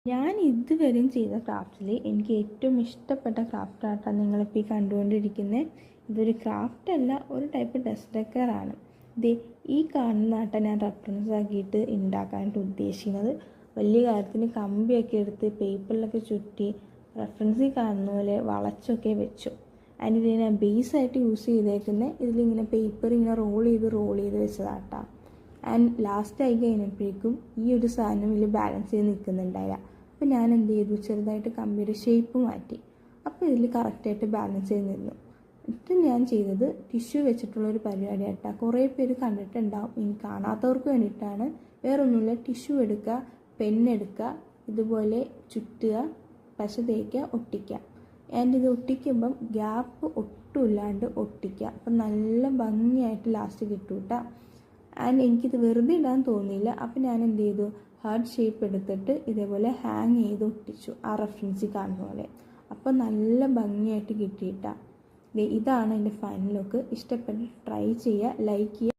ഞാൻ ഇതുവരെയും ചെയ്ത ക്രാഫ്റ്റിൽ എനിക്ക് ഏറ്റവും ഇഷ്ടപ്പെട്ട ക്രാഫ്റ്റ് ആയിട്ടാണ് നിങ്ങളിപ്പോൾ ഈ കണ്ടുകൊണ്ടിരിക്കുന്നത്. ഇതൊരു ക്രാഫ്റ്റ് അല്ല, ഒരു ടൈപ്പ് ഡസ്റ്റ് ഡെക്കറാണ്. ഈ കാണുന്നതായിട്ട് ഞാൻ റെഫറൻസ് ആക്കിയിട്ട് ഉണ്ടാക്കാനായിട്ട് ഉദ്ദേശിക്കുന്നത്. വലിയ കാര്യത്തിന് കമ്പിയൊക്കെ എടുത്ത് പേപ്പറിലൊക്കെ ചുറ്റി റെഫറൻസിൽ കാണുന്ന പോലെ വളച്ചൊക്കെ വെച്ചു. അതിന് ഞാൻ ബേസായിട്ട് യൂസ് ചെയ്തേക്കുന്നത് ഇതിലിങ്ങനെ പേപ്പർ ഇങ്ങനെ റോൾ ചെയ്ത് വെച്ചതാട്ടാ. ആൻഡ് ലാസ്റ്റ് ആയി കഴിഞ്ഞപ്പോഴേക്കും ഈ ഒരു സാധനം ഇതിൽ ബാലൻസ് ചെയ്ത് നിൽക്കുന്നുണ്ടായില്ല. അപ്പോൾ ഞാൻ എന്ത് ചെയ്തു, ചെറുതായിട്ട് കമ്പിയുടെ ഷേപ്പ് മാറ്റി. അപ്പോൾ ഇതിൽ കറക്റ്റായിട്ട് ബാലൻസ് ചെയ്ത് നിന്നു. എന്നിട്ട് ഞാൻ ചെയ്തത് ടിഷ്യൂ വെച്ചിട്ടുള്ളൊരു പരിപാടിയായിട്ടാണ്. കുറേ പേര് കണ്ടിട്ടുണ്ടാവും, ഇനി കാണാത്തവർക്ക് വേണ്ടിയിട്ടാണ്. വേറൊന്നുമില്ല, ടിഷ്യൂ എടുക്കുക, പെന്നെടുക്കുക, ഇതുപോലെ ചുറ്റുക, പശ തേക്കുക, ഒട്ടിക്കുക. ആൻഡ് ഇത് ഒട്ടിക്കുമ്പം ഗ്യാപ്പ് ഒട്ടുമില്ലാണ്ട് ഒട്ടിക്കുക. അപ്പം നല്ല ഭംഗിയായിട്ട് ലാസ്റ്റ് കിട്ടും കേട്ടോ. ആൻഡ് എനിക്കിത് വെറുതെ ഇടാൻ തോന്നിയില്ല. അപ്പം ഞാൻ എന്ത് ചെയ്തു, ഹാർട്ട് ഷേപ്പ് എടുത്തിട്ട് ഇതേപോലെ ഹാങ് ചെയ്ത് ഒട്ടിച്ചു, ആ റെഫറൻസിൽ കാണുന്ന പോലെ. അപ്പോൾ നല്ല ഭംഗിയായിട്ട് കിട്ടിയിട്ടാണ്. ഇതാണ് എൻ്റെ ഫൈനൽ ലുക്ക്. ഇഷ്ടപ്പെട്ട് ട്രൈ ചെയ്യുക, ലൈക്ക് ചെയ്യുക.